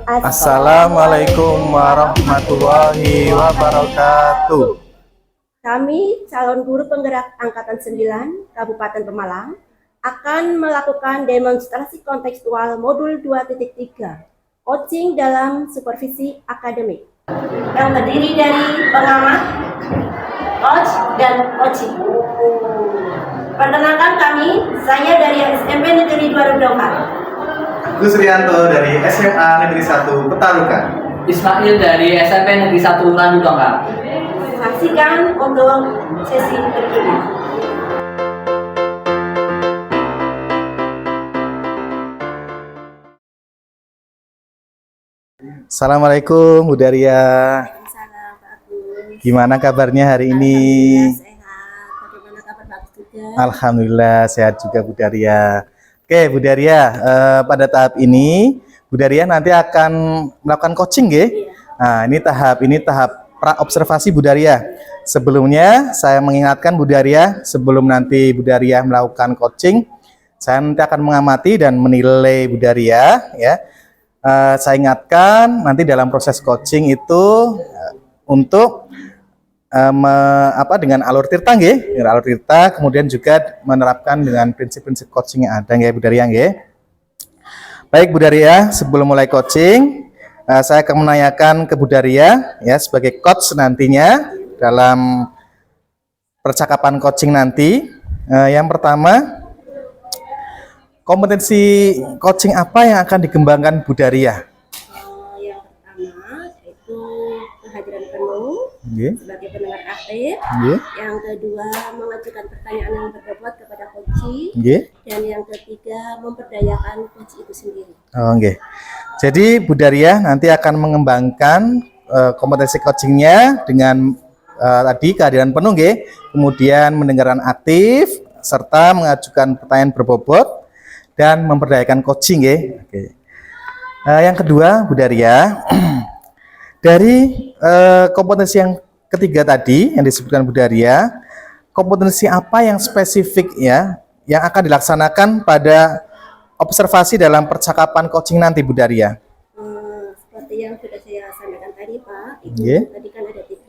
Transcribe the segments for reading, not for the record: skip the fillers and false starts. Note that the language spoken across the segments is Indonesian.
Assalamualaikum warahmatullahi wabarakatuh. Kami, calon guru penggerak Angkatan 9 Kabupaten Pemalang, akan melakukan demonstrasi kontekstual modul 2.3, coaching dalam supervisi akademik, yang terdiri dari pengamat, coach, dan coaching. Perkenalkan kami, saya dari SMP Negeri 2 Dongkal. Gus Rianto dari SMA Negeri 1 Petarukan. Ismail dari SMP Negeri 1 Landu Dongkal. Saksikan untuk sesi berikutnya. Assalamualaikum Bu Daria. Salam Pak Agus. Gimana kabarnya hari ini? Alhamdulillah sehat. Bagaimana kabar Pak Agus juga? Alhamdulillah sehat juga Bu Daria. Oke Bu Daria, pada tahap ini Bu Daria nanti akan melakukan coaching ya. Nah ini tahap pra observasi Bu Daria. Sebelumnya saya mengingatkan Bu Daria, sebelum nanti Bu Daria melakukan coaching, saya nanti akan mengamati dan menilai Bu Daria ya. Saya ingatkan nanti dalam proses coaching itu untuk dengan alur tirta nggih, dengan alur tirta, kemudian juga menerapkan dengan prinsip-prinsip coaching yang ada nggih Bu Daria nggih. Baik Bu Daria, sebelum mulai coaching, saya akan menanyakan ke Bu Daria ya sebagai coach nantinya dalam percakapan coaching nanti. Yang pertama, kompetensi coaching apa yang akan dikembangkan Bu Daria? Yang pertama yaitu kehadiran penuh sebagai pendengar aktif. Yang kedua, mengajukan pertanyaan yang berbobot kepada coach. Dan yang ketiga, memberdayakan coach itu sendiri. Jadi Bu Daria nanti akan mengembangkan kompetensi coachingnya dengan tadi kehadiran penuh, kemudian mendengarkan aktif, serta mengajukan pertanyaan berbobot dan memberdayakan coaching. Yang kedua Bu Daria, dari kompetensi yang ketiga tadi yang disebutkan Bu Daria, kompetensi apa yang spesifik ya yang akan dilaksanakan pada observasi dalam percakapan coaching nanti Bu Daria? Seperti yang sudah saya sampaikan tadi Pak, tadi kan ada 3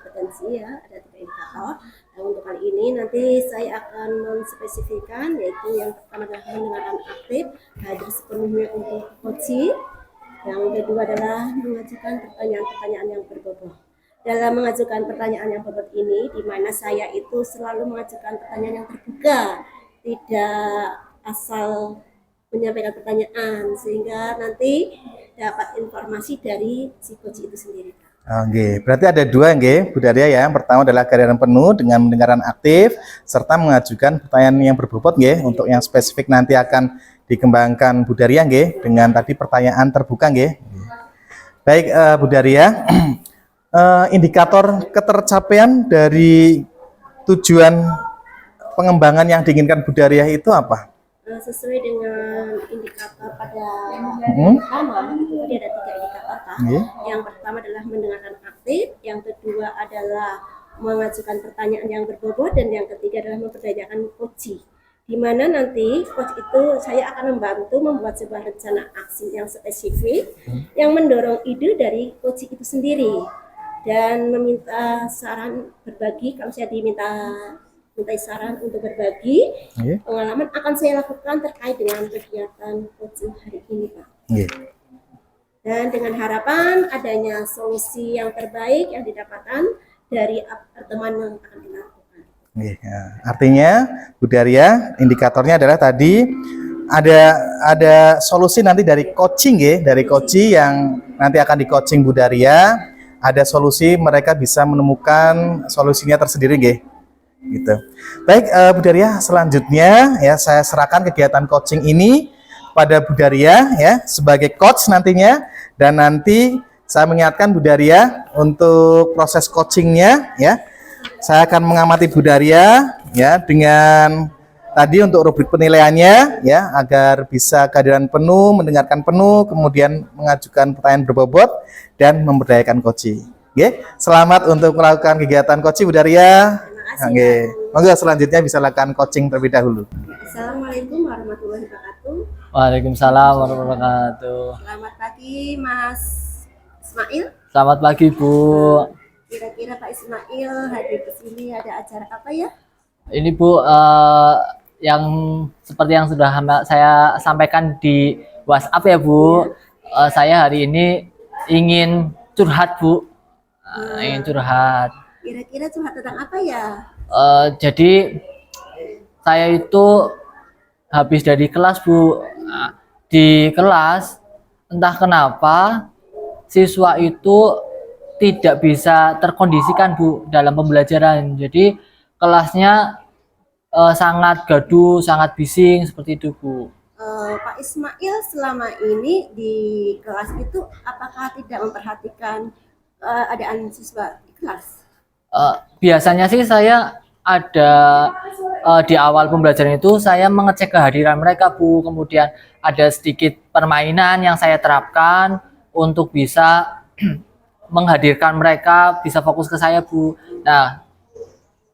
kompetensi ya, ada 3 indikator. Nah, untuk kali ini nanti saya akan menspesifikkan, yaitu yang pertama adalah mendengarkan aktif, hadir sepenuhnya untuk coaching. Yang kedua adalah mengajukan pertanyaan-pertanyaan yang berbobot. Dalam mengajukan pertanyaan yang berbobot ini, di mana saya itu selalu mengajukan pertanyaan yang terbuka, tidak asal menyampaikan pertanyaan, sehingga nanti dapat informasi dari si coach itu sendiri. Berarti ada 2 Bu Daria ya. Yang pertama adalah kehadiran penuh dengan mendengarkan aktif serta mengajukan pertanyaan yang berbobot untuk yang spesifik nanti akan dikembangkan Bu Daria dengan tadi pertanyaan terbuka Baik Bu Daria, indikator ketercapaian dari tujuan pengembangan yang diinginkan Bu Daria itu apa? Sesuai dengan indikator pada pertama, itu tadi ada 3 indikator Pak. Yang pertama adalah mendengarkan aktif, yang kedua adalah mengajukan pertanyaan yang berbobot, dan yang ketiga adalah memberdayakan coach. Di mana nanti coach itu saya akan membantu membuat sebuah rencana aksi yang spesifik yang mendorong ide dari coach itu sendiri, dan meminta saran berbagi. Kalau saya diminta saran untuk berbagi pengalaman, akan saya lakukan terkait dengan kegiatan coaching hari ini Pak. Dan dengan harapan adanya solusi yang terbaik yang didapatkan dari pertemuan yang akan dilakukan. Artinya Bu Daria, indikatornya adalah tadi ada solusi nanti dari coaching dari coaching yang nanti akan di coaching Bu Daria, ada solusi, mereka bisa menemukan solusinya tersendiri gitu. Baik Bu Daria, selanjutnya ya saya serahkan kegiatan coaching ini pada Bu Daria ya sebagai coach nantinya, dan nanti saya mengingatkan Bu Daria untuk proses coachingnya ya. Saya akan mengamati Bu Daria ya dengan tadi untuk rubrik penilaiannya ya, agar bisa kehadiran penuh, mendengarkan penuh, kemudian mengajukan pertanyaan berbobot dan memberdayakan coaching. Selamat untuk melakukan kegiatan coaching Bu Daria. Monggo selanjutnya bisa lakukan coaching terlebih dahulu. Assalamualaikum warahmatullahi wabarakatuh. Waalaikumsalam warahmatullahi wabarakatuh. Selamat pagi pagi Mas Ismail. Selamat pagi Bu. Kira-kira Pak Ismail hadir ke sini ada acara apa ya? Ini Bu, yang seperti yang sudah saya sampaikan di WhatsApp ya Bu. Saya hari ini ingin curhat Bu. Ingin curhat. Kira-kira curhat tentang apa ya? Jadi saya itu habis dari kelas Bu. Di kelas entah kenapa siswa itu tidak bisa terkondisikan Bu dalam pembelajaran. Jadi kelasnya sangat gaduh, sangat bising seperti itu Bu. Pak Ismail selama ini di kelas itu apakah tidak memperhatikan keadaan siswa di kelas? Biasanya sih saya ada di awal pembelajaran itu saya mengecek kehadiran mereka Bu. Kemudian ada sedikit permainan yang saya terapkan untuk bisa menghadirkan mereka bisa fokus ke saya Bu. Nah,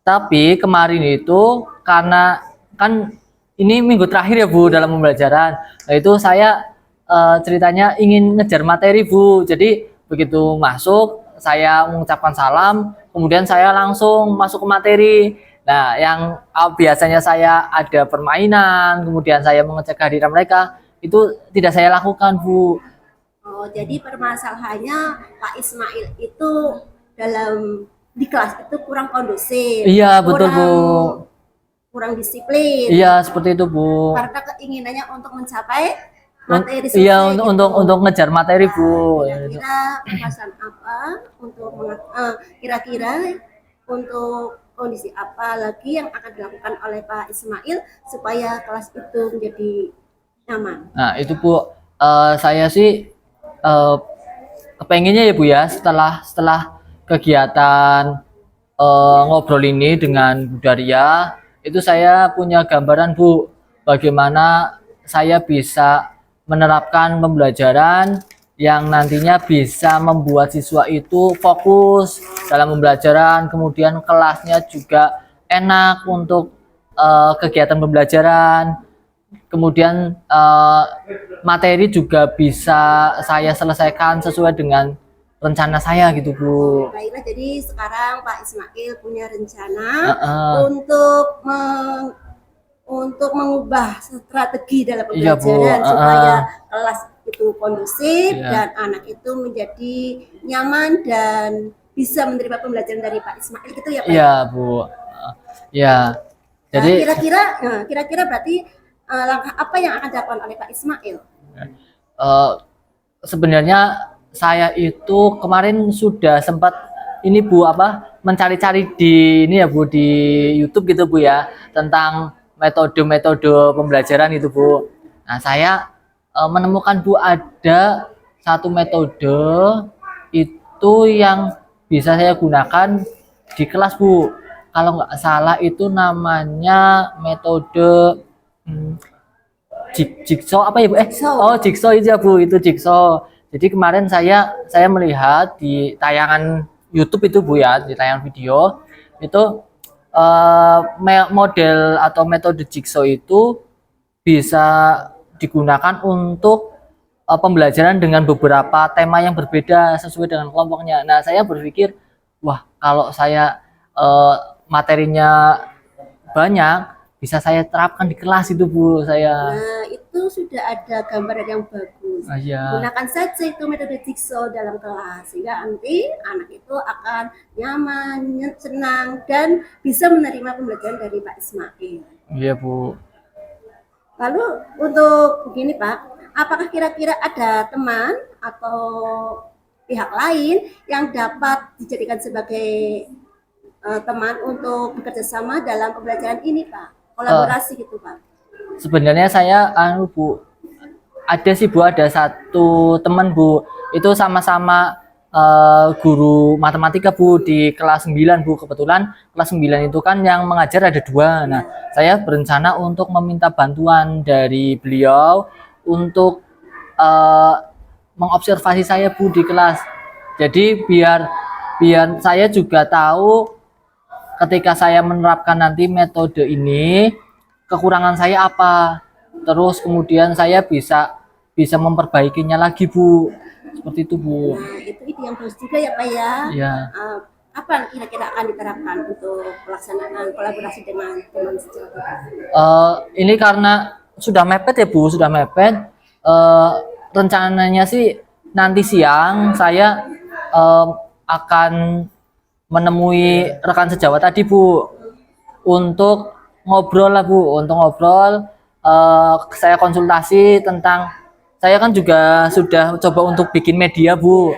tapi kemarin itu karena kan ini minggu terakhir ya Bu dalam pembelajaran. Nah itu saya ceritanya ingin ngejar materi Bu. Jadi begitu masuk saya mengucapkan salam, kemudian saya langsung masuk ke materi. Nah yang biasanya saya ada permainan, kemudian saya mengecek kehadiran mereka, itu tidak saya lakukan Bu. Oh, jadi permasalahannya Pak Ismail itu dalam di kelas itu kurang kondusif. Iya betul Bu. Kurang disiplin. Iya seperti itu Bu. Karena keinginannya untuk mencapai materi iya gitu. untuk ngejar materi Bu. Kira-kira pembahasan apa untuk kira-kira untuk kondisi apa lagi yang akan dilakukan oleh Pak Ismail supaya kelas itu menjadi nyaman? Nah itu Bu, saya sih kepengennya ya Bu ya setelah kegiatan ngobrol ini dengan Bu Daria, itu saya punya gambaran Bu bagaimana saya bisa menerapkan pembelajaran yang nantinya bisa membuat siswa itu fokus dalam pembelajaran, kemudian kelasnya juga enak untuk kegiatan pembelajaran, kemudian materi juga bisa saya selesaikan sesuai dengan rencana saya gitu Bu. Baiklah, jadi sekarang Pak Ismail punya rencana untuk mengubah strategi dalam pembelajaran supaya kelas itu kondusif dan anak itu menjadi nyaman dan bisa menerima pembelajaran dari Pak Ismail gitu ya Pak? Iya Bu. Ya. Jadi kira-kira berarti langkah apa yang akan dilakukan oleh Pak Ismail? Sebenarnya saya itu kemarin sudah sempat ini Bu mencari-cari di ini ya Bu di YouTube gitu Bu ya tentang metode-metode pembelajaran itu Bu. Nah saya menemukan Bu ada satu metode itu yang bisa saya gunakan di kelas Bu. Kalau nggak salah itu namanya metode jigsaw apa ya Bu? Jigsaw itu ya Bu, itu jigsaw. Jadi kemarin saya melihat di tayangan YouTube itu Bu ya, di tayangan video itu model atau metode jigsaw itu bisa digunakan untuk pembelajaran dengan beberapa tema yang berbeda sesuai dengan kelompoknya. Nah, saya berpikir, wah kalau saya materinya banyak, bisa saya terapkan di kelas itu Bu saya. Nah, itu sudah ada gambaran yang bagus. Gunakan saja itu metode jigsaw dalam kelas sehingga nanti anak itu akan nyaman, senang dan bisa menerima pembelajaran dari Pak Ismail. Iya Bu. Lalu untuk begini Pak, apakah kira-kira ada teman atau pihak lain yang dapat dijadikan sebagai teman untuk bekerja sama dalam pembelajaran ini Pak? Kolaborasi gitu Pak. Sebenarnya saya Bu, ada sih Bu, ada satu teman Bu, itu sama-sama guru matematika Bu di kelas 9 Bu. Kebetulan kelas 9 itu kan yang mengajar ada 2. Nah, saya berencana untuk meminta bantuan dari beliau untuk mengobservasi saya Bu di kelas. Jadi biar saya juga tahu ketika saya menerapkan nanti metode ini kekurangan saya apa, terus kemudian saya bisa bisa memperbaikinya lagi Bu, seperti itu Bu. Nah, itu ide yang bagus juga ya Pak ya. Ya. Apa kira-kira akan diterapkan untuk pelaksanaan kolaborasi dengan teman sejawat kita? Ini karena sudah mepet ya Bu, sudah mepet. Rencananya sih nanti siang saya akan menemui rekan sejawat tadi Bu untuk ngobrol lah Bu, untuk ngobrol. Saya konsultasi tentang, saya kan juga sudah coba untuk bikin media Bu.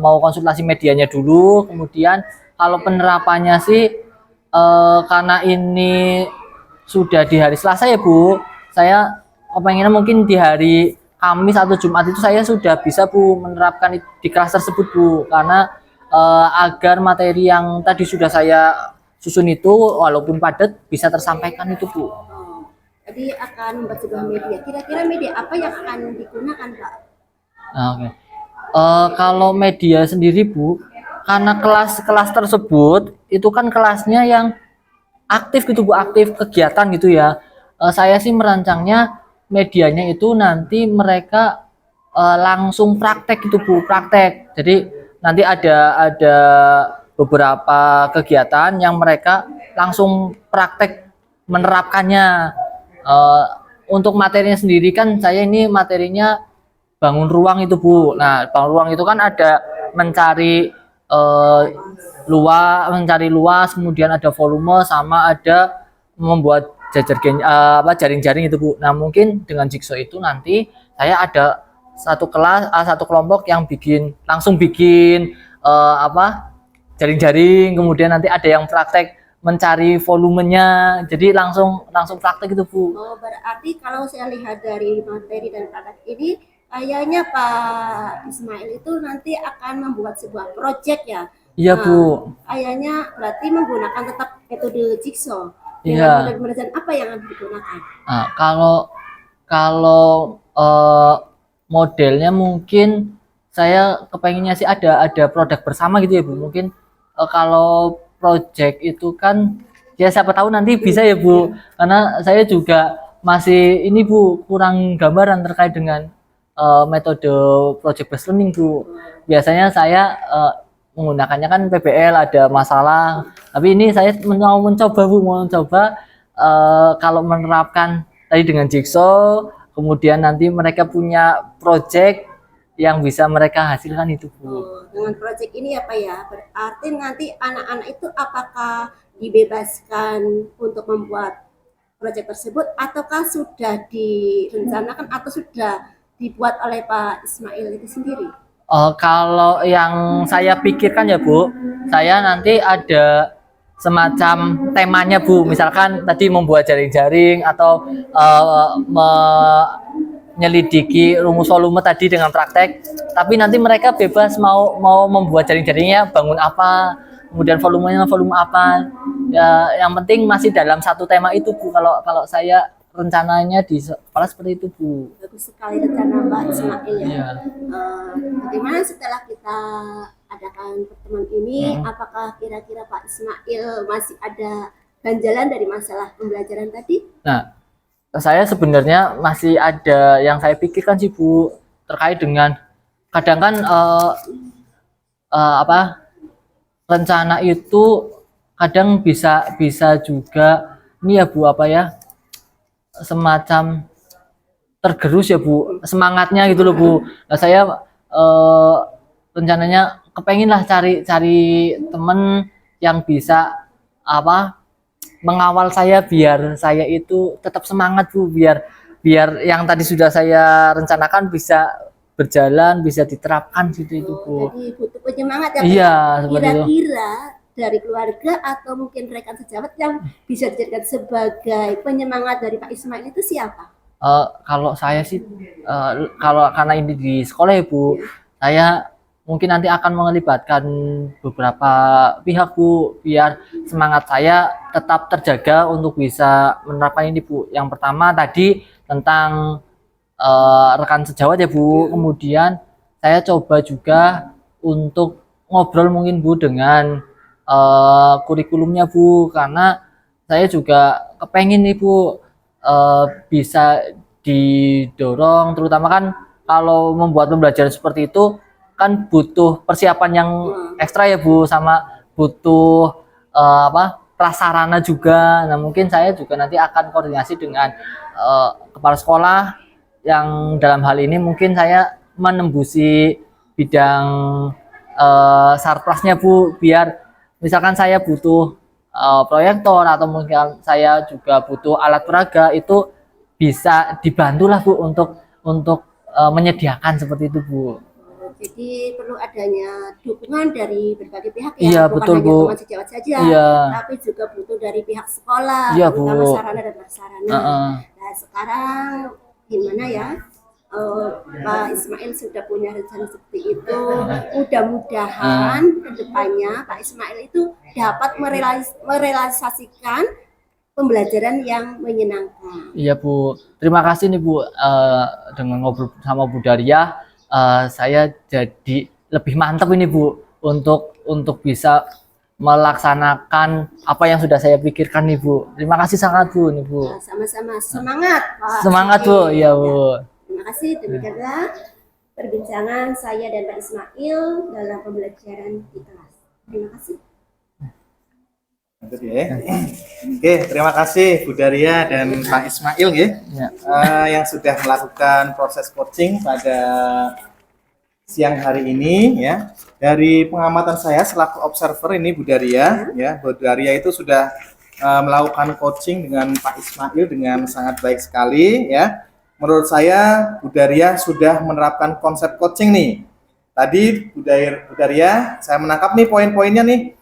Mau konsultasi medianya dulu, kemudian kalau penerapannya sih karena ini sudah di hari Selasa ya Bu, saya pengennya mungkin di hari Kamis atau Jumat itu saya sudah bisa Bu menerapkan di kelas tersebut Bu, karena agar materi yang tadi sudah saya susun itu walaupun padat bisa tersampaikan itu Bu. Jadi akan membuat sebuah media. Kira-kira media apa yang akan digunakan Pak? Oke. Kalau media sendiri Bu, karena kelas-kelas tersebut itu kan kelasnya yang aktif gitu Bu, aktif kegiatan gitu ya. Saya sih merancangnya medianya itu nanti mereka langsung praktek gitu Bu, praktek. Jadi nanti ada beberapa kegiatan yang mereka langsung praktek menerapkannya. Untuk materinya sendiri kan saya ini materinya bangun ruang itu Bu. Nah, bangun ruang itu kan ada mencari mencari luas, kemudian ada volume, sama ada membuat jaring-jaring itu Bu. Nah, mungkin dengan jigsaw itu nanti saya ada satu kelas, satu kelompok yang langsung bikin jaring-jaring, kemudian nanti ada yang praktek mencari volumenya, jadi langsung praktek itu Bu. Oh, berarti kalau saya lihat dari materi dan praktek ini, kayaknya Pak Ismail itu nanti akan membuat sebuah proyek ya. Iya Bu. Kayaknya berarti menggunakan tetap metode jigsaw. Iya. Dengan apa yang akan digunakan? Nah, kalau modelnya mungkin saya kepenginnya sih ada produk bersama gitu ya Bu. Mungkin kalau project itu kan ya siapa tahu nanti bisa ya Bu, karena saya juga masih ini Bu, kurang gambaran terkait dengan metode project based learning Bu. Biasanya saya menggunakannya kan PBL, ada masalah, tapi ini saya mau mencoba Bu, kalau menerapkan tadi dengan jigsaw, kemudian nanti mereka punya project yang bisa mereka hasilkan itu Bu. Dengan proyek ini ya Pak ya, berarti nanti anak-anak itu apakah dibebaskan untuk membuat proyek tersebut, ataukah sudah direncanakan atau sudah dibuat oleh Pak Ismail itu sendiri? Kalau yang saya pikirkan ya Bu, saya nanti ada semacam temanya Bu, misalkan tadi membuat jaring-jaring atau menyelidiki rumus volume tadi dengan praktek, tapi nanti mereka bebas mau membuat jaring-jaringnya bangun apa, kemudian volumenya volume apa ya, yang penting masih dalam satu tema itu Bu. Kalau saya rencananya di sekolah seperti itu Bu. Bagus sekali rencana Pak Ismail ya. Iya. Bagaimana setelah kita adakan pertemuan ini, apakah kira-kira Pak Ismail masih ada ganjalan dari masalah pembelajaran tadi? Nah, saya sebenarnya masih ada yang saya pikirkan sih Bu, terkait dengan kadang kan rencana itu kadang bisa juga ini ya Bu, semacam tergerus ya Bu, semangatnya gitu loh Bu. Nah, saya rencananya kepengen lah cari temen yang bisa mengawal saya biar saya itu tetap semangat Bu, biar yang tadi sudah saya rencanakan bisa berjalan, bisa diterapkan gitu itu Bu. Jadi butuh penyemangat ya. Iya, seperti itu. Kira-kira dari keluarga atau mungkin rekan sejawat yang bisa dijadikan sebagai penyemangat dari Pak Ismail itu siapa? Kalau saya sih karena ini di sekolah ya Bu, saya mungkin nanti akan melibatkan beberapa pihak Bu, biar semangat saya tetap terjaga untuk bisa menerapkan ini Bu. Yang pertama tadi tentang rekan sejawat ya Bu, kemudian saya coba juga untuk ngobrol mungkin Bu dengan kurikulumnya Bu, karena saya juga kepengen nih Bu bisa didorong, terutama kan kalau membuat pembelajaran seperti itu kan butuh persiapan yang ekstra ya Bu, sama butuh prasarana juga. Nah mungkin saya juga nanti akan koordinasi dengan kepala sekolah yang dalam hal ini mungkin saya menembusi bidang sarprasnya Bu, biar misalkan saya butuh proyektor atau mungkin saya juga butuh alat peraga, itu bisa dibantulah Bu untuk menyediakan seperti itu Bu. Jadi perlu adanya dukungan dari berbagai pihak Iya, bukan betul, hanya Bu. teman sejawat saja, Iya. tapi juga butuh dari pihak sekolah, Iya, Bu. terutama sarana dan prasarana. Heeh. Nah sekarang gimana ya, Pak Ismail sudah punya rencana seperti itu. Mudah-mudahan kedepannya Pak Ismail itu dapat merealisasikan pembelajaran yang menyenangkan. Iya Bu, terima kasih nih Bu, dengan ngobrol sama Bu Daria, saya jadi lebih mantap ini Bu untuk bisa melaksanakan apa yang sudah saya pikirkan nih Bu. Terima kasih sangat Bu nih Bu. Nah, sama-sama semangat Pak. Semangat Bu, iya Bu. Terima kasih. Demikianlah perbincangan saya dan Pak Ismail dalam pembelajaran di kelas. Terima kasih. Oke, terima kasih Bu Daria dan Pak Ismail ya, yang sudah melakukan proses coaching pada siang hari ini ya. Dari pengamatan saya selaku observer ini Bu Daria ya, Bu Daria itu sudah melakukan coaching dengan Pak Ismail dengan sangat baik sekali ya. Menurut saya Bu Daria sudah menerapkan konsep coaching nih. Tadi Bu Daria, saya menangkap nih poin-poinnya nih.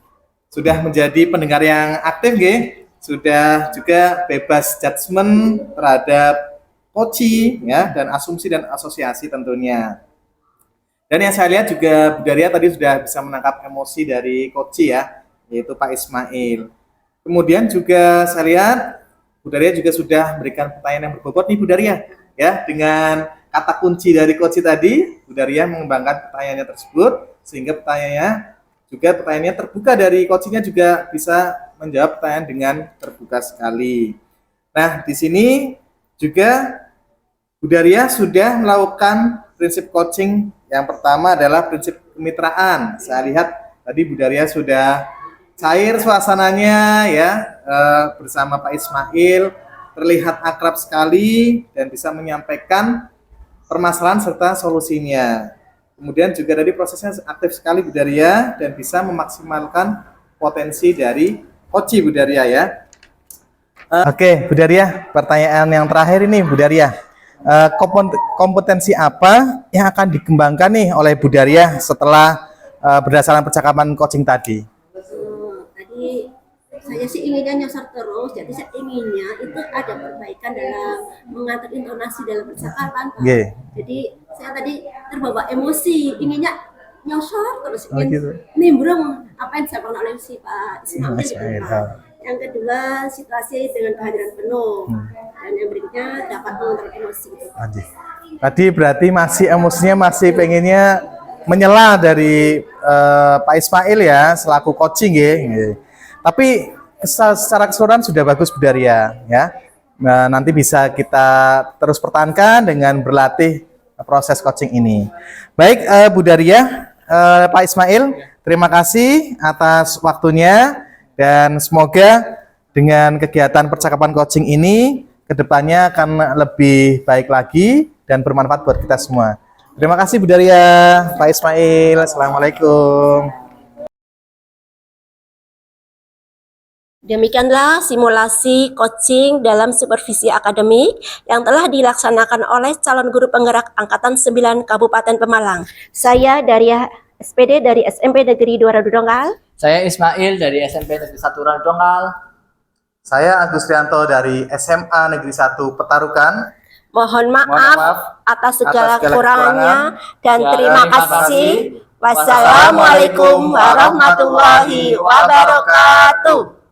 Sudah menjadi pendengar yang aktif nggih, sudah juga bebas judgement terhadap coaching ya, dan asumsi dan asosiasi tentunya. Dan yang saya lihat juga Bu Daria tadi sudah bisa menangkap emosi dari coach ya, yaitu Pak Ismail. Kemudian juga saya lihat Bu Daria juga sudah memberikan pertanyaan yang berbobot nih Bu Daria ya, dengan kata kunci dari coach tadi Bu Daria mengembangkan pertanyaannya tersebut sehingga pertanyaannya terbuka, dari coachingnya juga bisa menjawab pertanyaan dengan terbuka sekali. Nah, di sini juga Bu Daria sudah melakukan prinsip coaching. Yang pertama adalah prinsip kemitraan. Saya lihat tadi Bu Daria sudah cair suasananya ya, bersama Pak Ismail, terlihat akrab sekali dan bisa menyampaikan permasalahan serta solusinya. Kemudian juga dari prosesnya aktif sekali Bu Daria dan bisa memaksimalkan potensi dari coach Bu Daria ya. Oke Bu Daria, pertanyaan yang terakhir ini Bu Daria, kompetensi apa yang akan dikembangkan nih oleh Bu Daria setelah berdasarkan percakapan coaching tadi? Tadi saya sih inginnya nyasar terus, jadi saya inginnya itu ada perbaikan dalam mengatur intonasi dalam percakapan Pak. Jadi saya tadi terbawa emosi, inginnya nyosor terus, ingin nimbrung apa yang disampaikan oleh si Pak Ismail gitu, Pak. Yang kedua, situasi dengan kehadiran penuh, dan yang berikutnya dapat mengontrol emosi gitu. Tadi berarti masih emosinya masih pengennya menyela dari Pak Ismail ya selaku coaching ya. Tapi secara keseluruhan sudah bagus Bu Daria ya. Nah, nanti bisa kita terus pertahankan dengan berlatih proses coaching ini. Baik Bu Daria, Pak Ismail, terima kasih atas waktunya dan semoga dengan kegiatan percakapan coaching ini kedepannya akan lebih baik lagi dan bermanfaat buat kita semua. Terima kasih Bu Daria, Pak Ismail. Assalamualaikum. Demikianlah simulasi coaching dalam supervisi akademik yang telah dilaksanakan oleh calon guru penggerak Angkatan 9 Kabupaten Pemalang. Saya Daria SPD dari SMP Negeri 2 Radodongkal. Saya Ismail dari SMP Negeri 1 Radodongkal. Saya Agus Rianto dari SMA Negeri 1 Petarukan. Mohon maaf atas segala kekurangannya dan terima kasih. Wassalamualaikum warahmatullahi wabarakatuh.